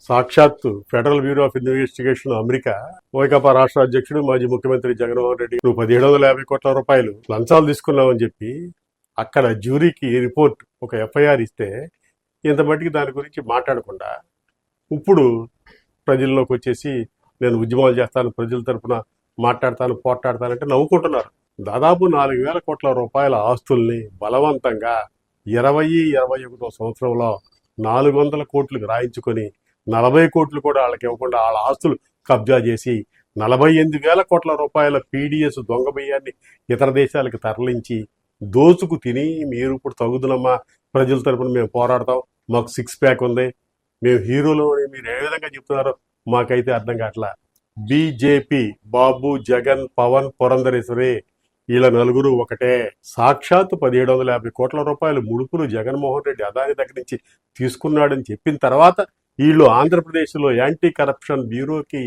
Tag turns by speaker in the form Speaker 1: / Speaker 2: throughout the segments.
Speaker 1: సాక్షాత్ federal bureau of investigation America Vaikapa రాష్ట్ర అధ్యక్షుడు మాజీ ముఖ్యమంత్రి జగన్మోహన్ రెడ్డి నువ్వు 1750 కోట్ల రూపాయలు లంచాలు తీసుకున్నావని చెప్పి అక్కడ జ్యూరీకి రిపోర్ట్ ఒక ఎఫ్ఐఆర్ ఇస్తే ఇంత మట్టికి దాని గురించి మాట్లాడకుండా ఇప్పుడు ప్రజల్లోకి వచ్చేసి నేను ఉద్యమాలు చేస్తాను, ప్రజల తరఫున మాట్లాడతాను, పోట్లాడతానంటే నవ్వుకుంటున్నారు. దాదాపు 4,000 కోట్ల రూపాయల ఆస్తుల్ని బలవంతంగా 2021వ సంవత్సరంలో 400 కోట్లకు రాయించుకొని 40 కోట్లు కూడా వాళ్ళకి ఇవ్వకుండా వాళ్ళ ఆస్తులు కబ్జా చేసి 48,000 కోట్ల రూపాయల పీడిఎస్ దొంగ బియ్యాన్ని ఇతర దేశాలకు తరలించి దోచుకు తిని మీరు ఇప్పుడు తగుదనమ్మా, ప్రజల తరపున మేము పోరాడతాం, మాకు 6 ప్యాక్ ఉంది, మేము హీరోలు అని మీరు ఏ విధంగా చెప్తున్నారో మాకైతే అర్థం కావట్లా. బీజేపీ, బాబు, జగన్, పవన్, పురంధరేశ్వరి వీళ్ళ నలుగురు ఒకటే. సాక్షాత్ 1750 కోట్ల రూపాయలు ముడుపులు జగన్మోహన్ రెడ్డి అదాని దగ్గర నుంచి తీసుకున్నాడని చెప్పిన తర్వాత వీళ్ళు ఆంధ్రప్రదేశ్లో యాంటీ కరప్షన్ బ్యూరోకి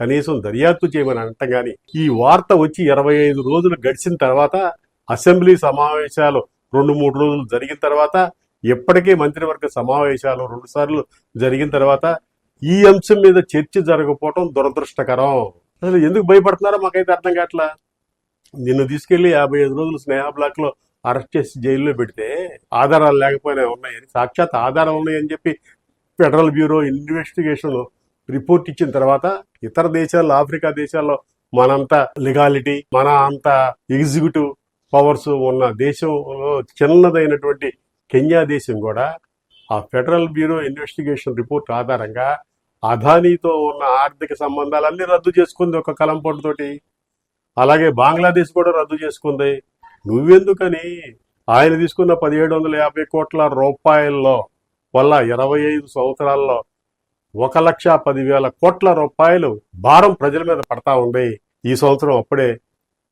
Speaker 1: కనీసం దర్యాప్తు చేయమని అంటాం. కానీ ఈ వార్త వచ్చి 25 రోజులు గడిచిన తర్వాత, అసెంబ్లీ సమావేశాలు 2-3 రోజులు జరిగిన తర్వాత, ఇప్పటికే మంత్రివర్గ సమావేశాలు 2 సార్లు జరిగిన తర్వాత ఈ అంశం మీద చర్చ జరగకపోవటం దురదృష్టకరం. అసలు ఎందుకు భయపడుతున్నారో మాకైతే అర్థం కావట్లా. నిన్ను తీసుకెళ్లి 55 రోజులు స్నేహ బ్లాక్ లో అరెస్ట్ చేసి జైల్లో పెడితే ఆధారాలు లేకపోయినా ఉన్నాయని, సాక్షాత్ ఆధారాలు ఉన్నాయని చెప్పి ఫెడరల్ బ్యూరో ఇన్వెస్టిగేషన్ రిపోర్ట్ ఇచ్చిన తర్వాత ఇతర దేశాల్లో, ఆఫ్రికా దేశాల్లో మనంత లీగాలిటీ, మన అంత ఎగ్జిక్యూటివ్ పవర్స్ ఉన్న దేశంలో చిన్నదైనటువంటి కెన్యా దేశం కూడా ఆ ఫెడరల్ బ్యూరో ఇన్వెస్టిగేషన్ రిపోర్ట్ ఆధారంగా అదానీతో ఉన్న ఆర్థిక సంబంధాలన్నీ రద్దు చేసుకుంది ఒక కలంపొడితోటి. అలాగే బంగ్లాదేశ్ కూడా రద్దు చేసుకుంది. నువ్వెందుకని ఆయన తీసుకున్న 1750 కోట్ల రూపాయల్లో వల్ల 25 సంవత్సరాల్లో 1,10,000 కోట్ల రూపాయలు భారం ప్రజల మీద పడతా ఉంది. ఈ సంవత్సరం అప్పుడే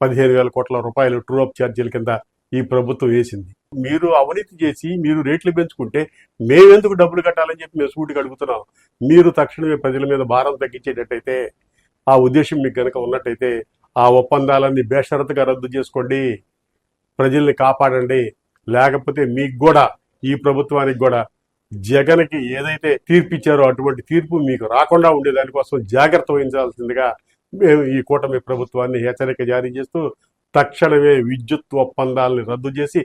Speaker 1: 15,000 కోట్ల రూపాయలు ట్రూ అప్ ఛార్జీల కింద ఈ ప్రభుత్వం వేసింది. మీరు అవినీతి చేసి మీరు రేట్లు పెంచుకుంటే మేమెందుకు డబ్బులు కట్టాలని చెప్పి మేము సూటికి అడుగుతున్నాం. మీరు తక్షణమే ప్రజల మీద భారం తగ్గించేటట్టయితే, ఆ ఉద్దేశం మీకు కనుక ఉన్నట్టయితే ఆ ఒప్పందాలన్నీ బేషరతుగా రద్దు చేసుకోండి, ప్రజల్ని కాపాడండి. లేకపోతే మీకు కూడా, ఈ ప్రభుత్వానికి కూడా జగన్కి ఏదైతే తీర్పు ఇచ్చారో అటువంటి తీర్పు మీకు రాకుండా ఉండే దానికోసం జాగ్రత్త వహించాల్సిందిగా మేము ఈ కూటమి ప్రభుత్వాన్ని హెచ్చరిక జారీ చేస్తూ తక్షణమే విద్యుత్ ఒప్పందాలను రద్దు చేసి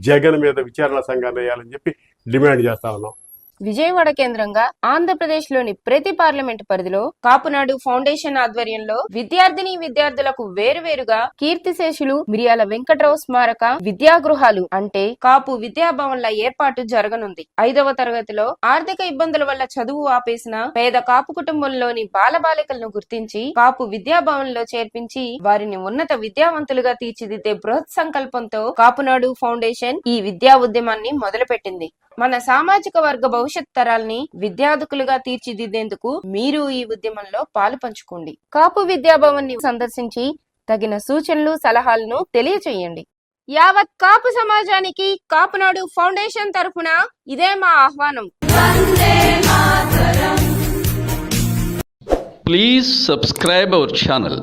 Speaker 1: జగన్ మీద విచారణ సంఘాన్ని వేయాలని చెప్పి డిమాండ్ చేస్తా ఉన్నాం.
Speaker 2: విజయవాడ కేంద్రంగా ఆంధ్రప్రదేశ్ లోని ప్రతి పార్లమెంట్ పరిధిలో కాపునాడు ఫౌండేషన్ ఆధ్వర్యంలో విద్యార్థులకు వేరువేరుగా కీర్తిశేషులు మిరియాల వెంకట్రావు స్మారక విద్యాగృహాలు అంటే కాపు విద్యాభవన్ల ఏర్పాటు జరగనుంది. 5వ తరగతిలో ఆర్థిక ఇబ్బందుల వల్ల చదువు ఆపేసిన పేద కాపు కుటుంబంలోని బాలబాలికలను గుర్తించి కాపు విద్యాభవన్లో చేర్పించి వారిని ఉన్నత విద్యావంతులుగా తీర్చిదిద్దే బృహత్ సంకల్పంతో కాపునాడు ఫౌండేషన్ ఈ విద్యా ఉద్యమాన్ని మొదలుపెట్టింది. మన సామాజిక వర్గ భవిష్యత్ తరాల్ని విద్యార్థులుగా తీర్చిదిద్దేందుకు మీరు ఈ ఉద్యమంలో పాలు పంచుకోండి. కాపు విద్యాభవన్ ని సందర్శించి తగిన సూచనలు, సలహాలను తెలియచేయండి. యావత్ కాపు సమాజానికి కాపునాడు ఫౌండేషన్ తరఫున ఇదే మా ఆహ్వానం.
Speaker 3: Please subscribe our channel.